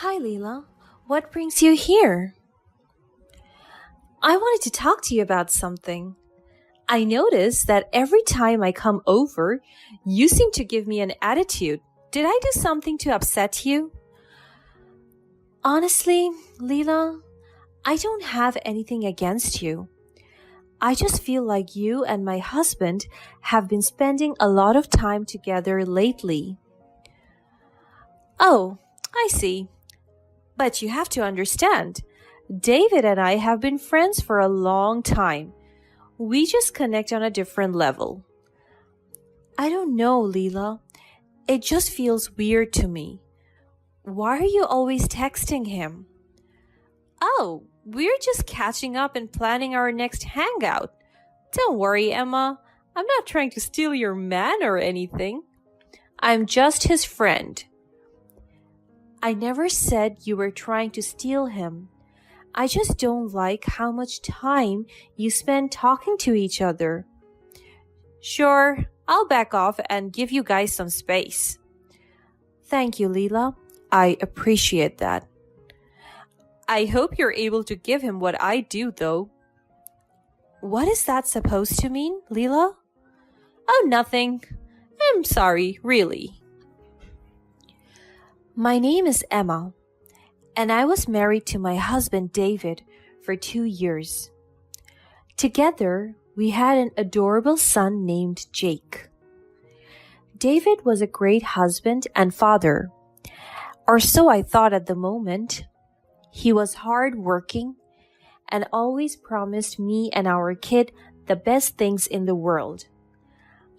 Hi, Leela. What brings you here? I wanted to talk to you about something. I noticed that every time I come over, you seem to give me an attitude. Did I do something to upset you? Honestly, Leela, I don't have anything against you. I just feel like you and my husband have been spending a lot of time together lately. Oh, I see. But you have to understand, David and I have been friends for a long time. We just connect on a different level. I don't know, Leela. It just feels weird to me. Why are you always texting him? Oh, we're just catching up and planning our next hangout. Don't worry, Emma. I'm not trying to steal your man or anything. I'm just his friend. I never said you were trying to steal him. I just don't like how much time you spend talking to each other. Sure, I'll back off and give you guys some space. Thank you, Leela. I appreciate that. I hope you're able to give him what I do, though. What is that supposed to mean, Leela? Oh, nothing. I'm sorry, really. My name is Emma, and I was married to my husband David for 2 years. Together, we had an adorable son named Jake. David was a great husband and father, or so I thought at the moment. He was hardworking and always promised me and our kid the best things in the world.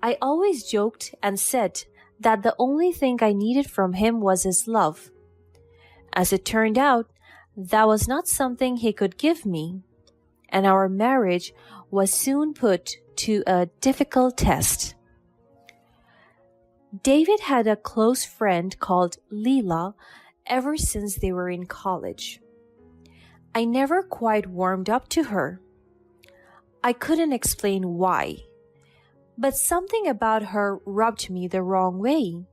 I always joked and said that the only thing I needed from him was his love. As it turned out, that was not something he could give me, and our marriage was soon put to a difficult test. David had a close friend called Leela ever since they were in college. I never quite warmed up to her. I couldn't explain why, but something about her rubbed me the wrong way.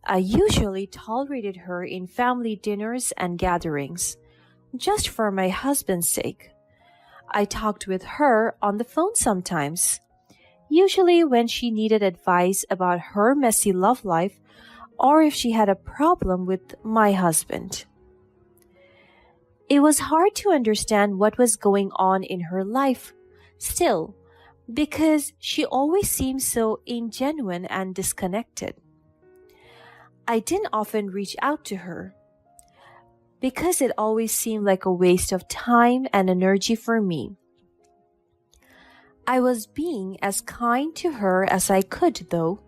I usually tolerated her in family dinners and gatherings, just for my husband's sake. I talked with her on the phone sometimes, usually when she needed advice about her messy love life or if she had a problem with my husband. It was hard to understand what was going on in her life still, because she always seemed so ingenuine and disconnected. I didn't often reach out to her because it always seemed like a waste of time and energy for me. I was being as kind to her as I could, though.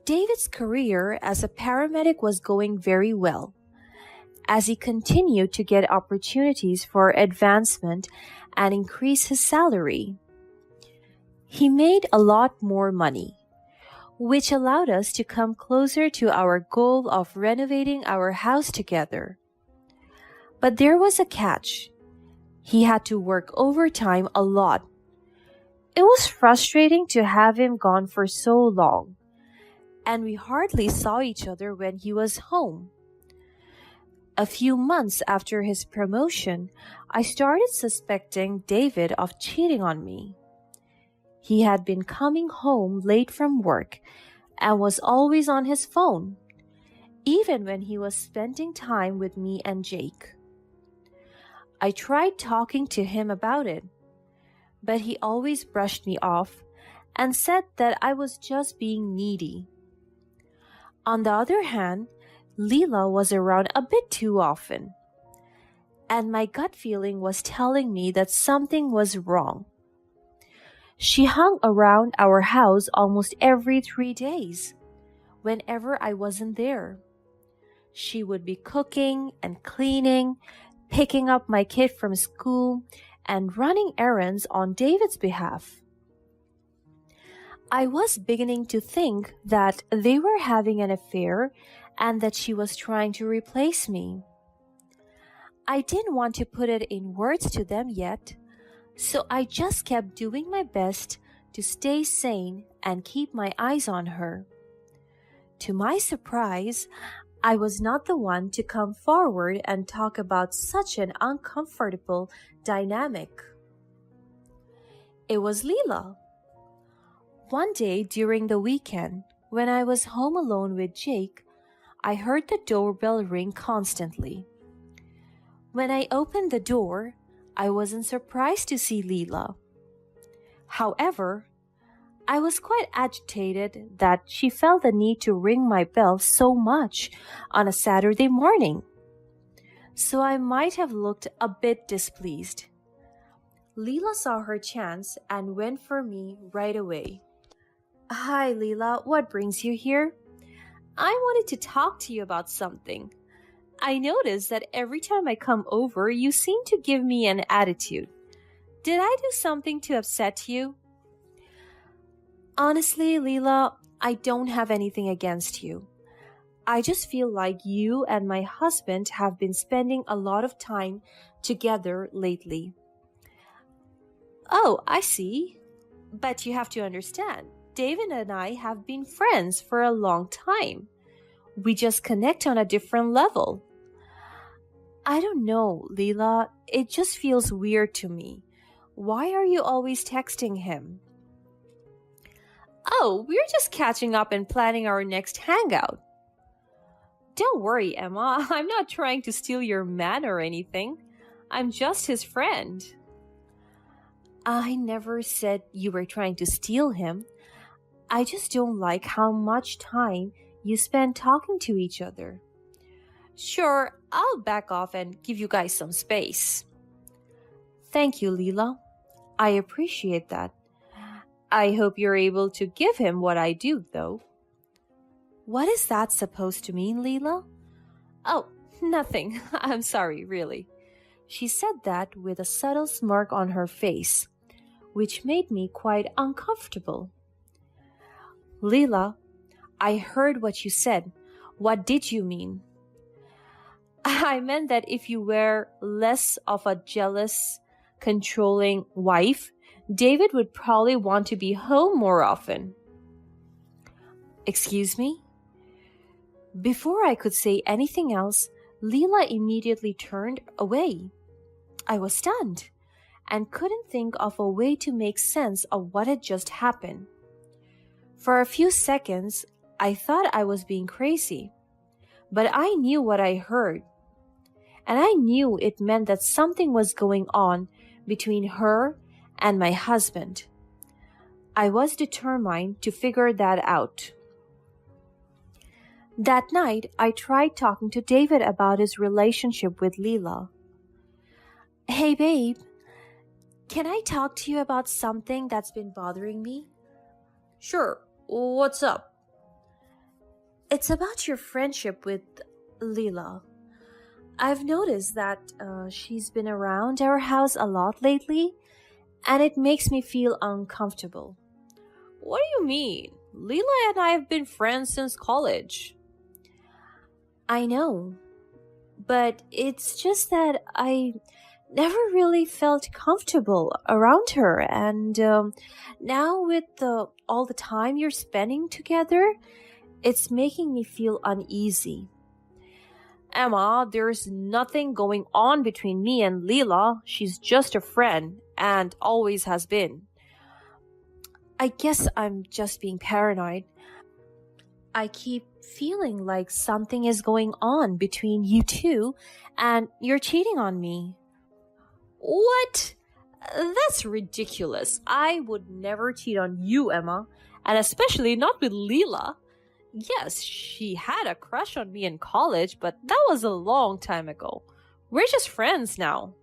David's career as a paramedic was going very well, as he continued to get opportunities for advancement and increase his salary. He made a lot more money, which allowed us to come closer to our goal of renovating our house together. But there was a catch. He had to work overtime a lot. It was frustrating to have him gone for so long, and we hardly saw each other when he was home. A few months after his promotion, I started suspecting David of cheating on me. He had been coming home late from work and was always on his phone, even when he was spending time with me and Jake. I tried talking to him about it, but he always brushed me off and said that I was just being needy. On the other hand, Leela was around a bit too often, and my gut feeling was telling me that something was wrong. She hung around our house almost every 3 days, whenever I wasn't there. She would be cooking and cleaning, picking up my kid from school, and running errands on David's behalf. I was beginning to think that they were having an affair and that she was trying to replace me. I didn't want to put it in words to them yet, so I just kept doing my best to stay sane and keep my eyes on her. To my surprise, I was not the one to come forward and talk about such an uncomfortable dynamic. It was Leela. One day during the weekend, when I was home alone with Jake, I heard the doorbell ring constantly. When I opened the door, I wasn't surprised to see Leela. However, I was quite agitated that she felt the need to ring my bell so much on a Saturday morning. So I might have looked a bit displeased. Leela saw her chance and went for me right away. "Hi, Leela, what brings you here?" "I wanted to talk to you about something. I noticed that every time I come over, you seem to give me an attitude. Did I do something to upset you?" "Honestly, Leela, I don't have anything against you. I just feel like you and my husband have been spending a lot of time together lately." "Oh, I see. But you have to understand, David and I have been friends for a long time. We just connect on a different level." "I don't know, Leela. It just feels weird to me. Why are you always texting him?" "Oh, we're just catching up and planning our next hangout." "Don't worry, Emma. I'm not trying to steal your man or anything. I'm just his friend." "I never said you were trying to steal him. I just don't like how much time you spend talking to each other." "Sure, I'll back off and give you guys some space." "Thank you, Leela. I appreciate that. I hope you're able to give him what I do, though." "What is that supposed to mean, Leela?" "Oh, nothing. I'm sorry, really." She said that with a subtle smirk on her face, which made me quite uncomfortable. "Leela, I heard what you said. What did you mean?" "I meant that if you were less of a jealous, controlling wife, David would probably want to be home more often." "Excuse me?" Before I could say anything else, Leela immediately turned away. I was stunned and couldn't think of a way to make sense of what had just happened. For a few seconds, I thought I was being crazy, but I knew what I heard, and I knew it meant that something was going on between her and my husband. I was determined to figure that out. That night, I tried talking to David about his relationship with Leela. "Hey, babe, can I talk to you about something that's been bothering me?" "Sure, what's up?" "It's about your friendship with Leela. I've noticed that she's been around our house a lot lately, and it makes me feel uncomfortable." "What do you mean? Leela and I have been friends since college." "I know, but it's just that I never really felt comfortable around her, and now with all the time you're spending together, it's making me feel uneasy." "Emma, there's nothing going on between me and Leela. She's just a friend and always has been." "I guess I'm just being paranoid. I keep feeling like something is going on between you two and you're cheating on me." "What? That's ridiculous. I would never cheat on you, Emma, and especially not with Leela. Yes, she had a crush on me in college, but that was a long time ago. We're just friends now."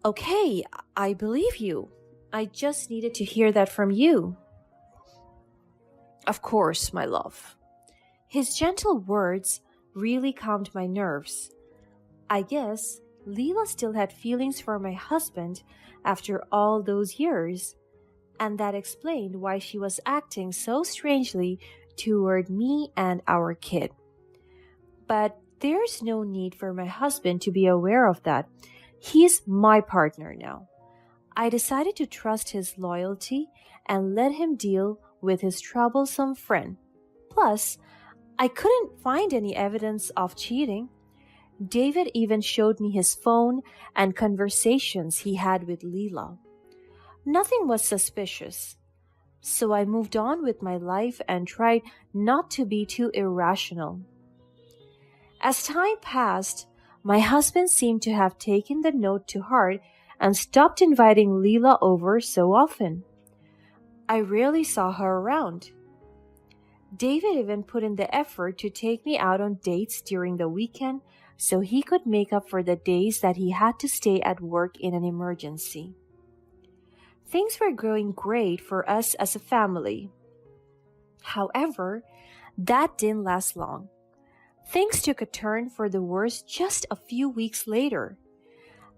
"Okay, I believe you. I just needed to hear that from you." "Of course, my love." His gentle words really calmed my nerves. I guess Leela still had feelings for my husband after all those years, and that explained why she was acting so strangely toward me and our kid. But there's no need for my husband to be aware of that. He's my partner now. I decided to trust his loyalty and let him deal with his troublesome friend. Plus, I couldn't find any evidence of cheating. David even showed me his phone and conversations he had with Leela. Nothing was suspicious. So I moved on with my life and tried not to be too irrational. As time passed, my husband seemed to have taken the note to heart and stopped inviting Leela over so often. I rarely saw her around. David even put in the effort to take me out on dates during the weekend so he could make up for the days that he had to stay at work in an emergency. Things were going great for us as a family. However, that didn't last long. Things took a turn for the worse just a few weeks later.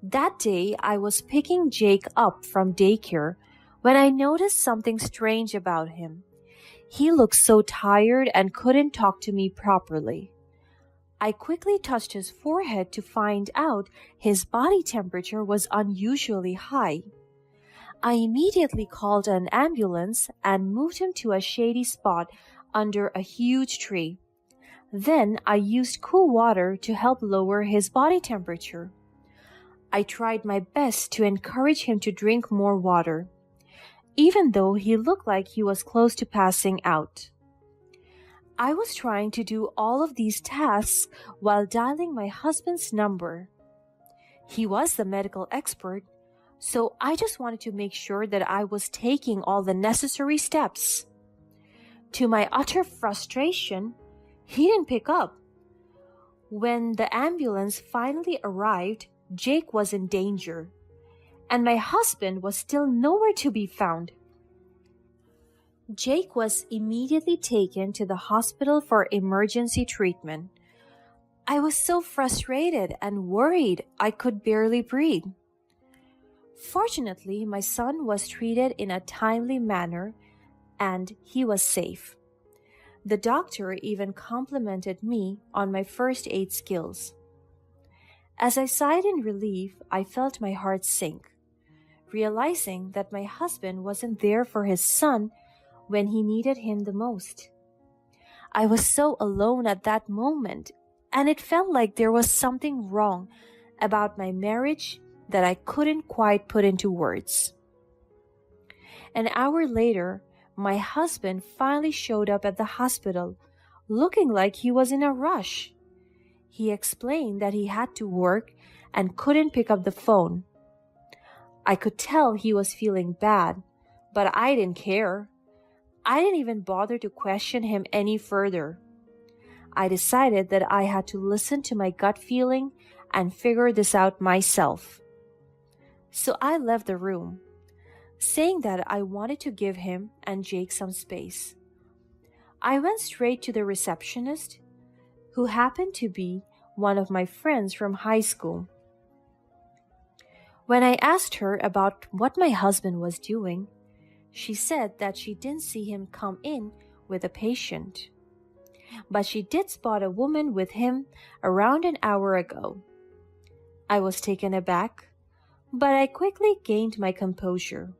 That day, I was picking Jake up from daycare when I noticed something strange about him. He looked so tired and couldn't talk to me properly. I quickly touched his forehead to find out his body temperature was unusually high. I immediately called an ambulance and moved him to a shady spot under a huge tree. Then I used cool water to help lower his body temperature. I tried my best to encourage him to drink more water, even though he looked like he was close to passing out. I was trying to do all of these tasks while dialing my husband's number. He was the medical expert, so I just wanted to make sure that I was taking all the necessary steps. To my utter frustration, he didn't pick up. When the ambulance finally arrived, Jake was in danger, and my husband was still nowhere to be found. Jake was immediately taken to the hospital for emergency treatment. I was so frustrated and worried I could barely breathe. Fortunately, my son was treated in a timely manner and he was safe. The doctor even complimented me on my first aid skills. As I sighed in relief, I felt my heart sink, realizing that my husband wasn't there for his son when he needed him the most. I was so alone at that moment, and it felt like there was something wrong about my marriage that I couldn't quite put into words. An hour later, my husband finally showed up at the hospital, looking like he was in a rush. He explained that he had to work and couldn't pick up the phone. I could tell he was feeling bad, but I didn't care. I didn't even bother to question him any further. I decided that I had to listen to my gut feeling and figure this out myself. So I left the room, saying that I wanted to give him and Jake some space. I went straight to the receptionist, who happened to be one of my friends from high school. When I asked her about what my husband was doing, she said that she didn't see him come in with a patient, but she did spot a woman with him around an hour ago. I was taken aback, but I quickly gained my composure.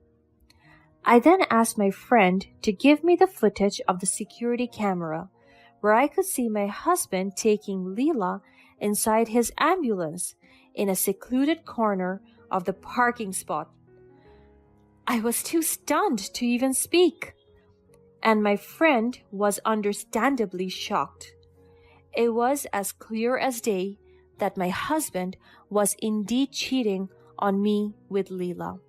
I then asked my friend to give me the footage of the security camera where I could see my husband taking Leela inside his ambulance in a secluded corner of the parking spot. I was too stunned to even speak, and my friend was understandably shocked. It was as clear as day that my husband was indeed cheating on me with Leela.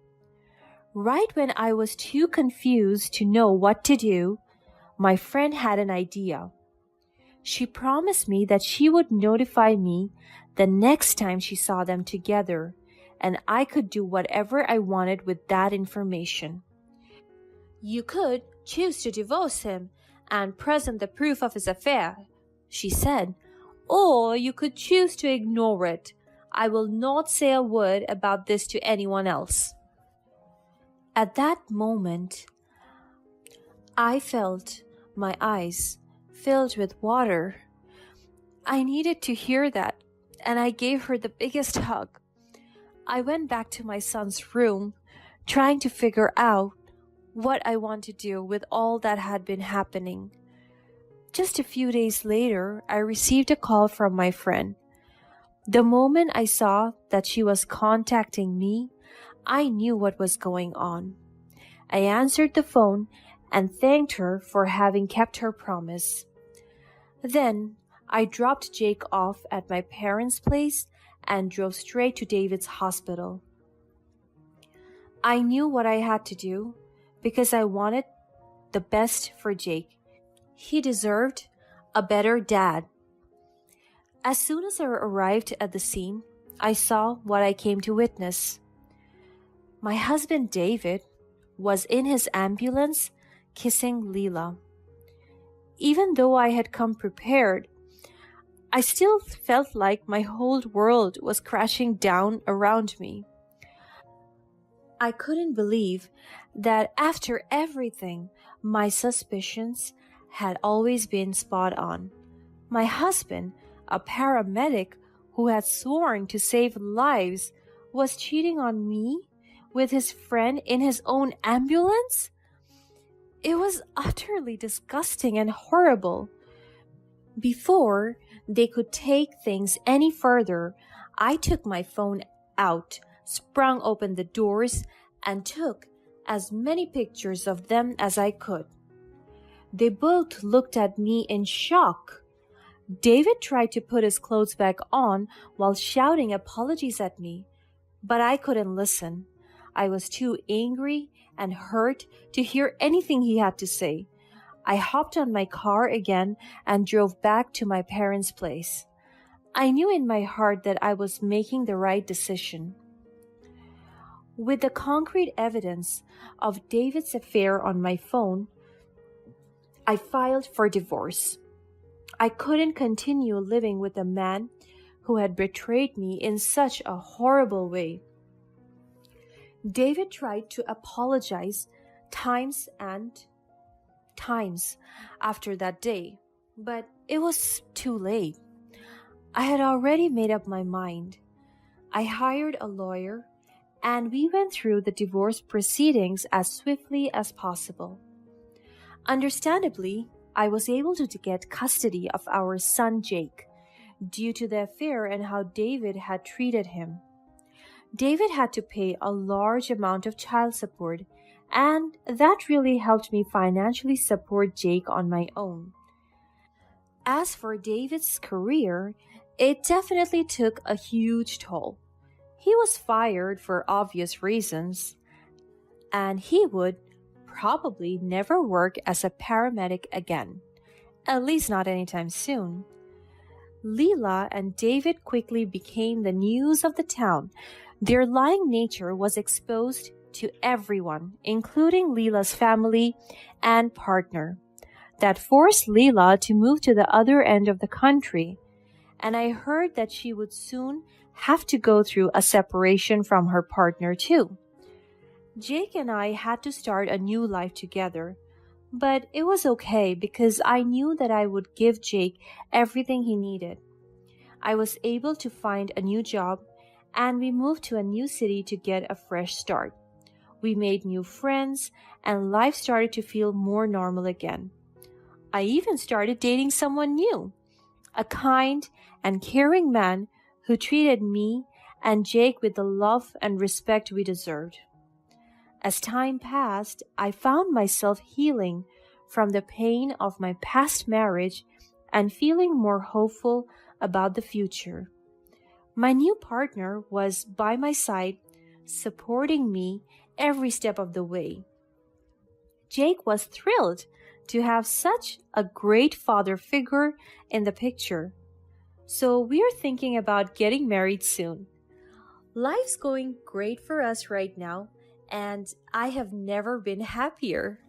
Right when I was too confused to know what to do, my friend had an idea. She promised me that she would notify me the next time she saw them together, and I could do whatever I wanted with that information. You could choose to divorce him and present the proof of his affair, she said, or you could choose to ignore it. I will not say a word about this to anyone else. At that moment, I felt my eyes filled with water. I needed to hear that, and I gave her the biggest hug. I went back to my son's room, trying to figure out what I want to do with all that had been happening. Just a few days later, I received a call from my friend. The moment I saw that she was contacting me, I knew what was going on. I answered the phone and thanked her for having kept her promise. Then, I dropped Jake off at my parents' place and drove straight to David's hospital. I knew what I had to do because I wanted the best for Jake. He deserved a better dad. As soon as I arrived at the scene, I saw what I came to witness. My husband David was in his ambulance kissing Leela. Even though I had come prepared, I still felt like my whole world was crashing down around me. I couldn't believe that after everything, my suspicions had always been spot on. My husband, a paramedic who had sworn to save lives, was cheating on me with his friend in his own ambulance? It was utterly disgusting and horrible. Before they could take things any further, I took my phone out, sprung open the doors, and took as many pictures of them as I could. They both looked at me in shock. David tried to put his clothes back on while shouting apologies at me, but I couldn't listen. I was too angry and hurt to hear anything he had to say. I hopped on my car again and drove back to my parents' place. I knew in my heart that I was making the right decision. With the concrete evidence of David's affair on my phone, I filed for divorce. I couldn't continue living with a man who had betrayed me in such a horrible way. David tried to apologize times and times after that day, but it was too late. I had already made up my mind. I hired a lawyer, and we went through the divorce proceedings as swiftly as possible. Understandably, I was able to get custody of our son Jake, due to the affair and how David had treated him. David had to pay a large amount of child support, and that really helped me financially support Jake on my own. As for David's career, it definitely took a huge toll. He was fired for obvious reasons, and he would probably never work as a paramedic again, at least not anytime soon. Leela and David quickly became the news of the town. Their lying nature was exposed to everyone, including Leela's family and partner. That forced Leela to move to the other end of the country, and I heard that she would soon have to go through a separation from her partner too. Jake and I had to start a new life together, but it was okay because I knew that I would give Jake everything he needed. I was able to find a new job, and we moved to a new city to get a fresh start. We made new friends, and life started to feel more normal again. I even started dating someone new, a kind and caring man who treated me and Jake with the love and respect we deserved. As time passed, I found myself healing from the pain of my past marriage and feeling more hopeful about the future. My new partner was by my side, supporting me every step of the way. Jake was thrilled to have such a great father figure in the picture. So we're thinking about getting married soon. Life's going great for us right now, and I have never been happier.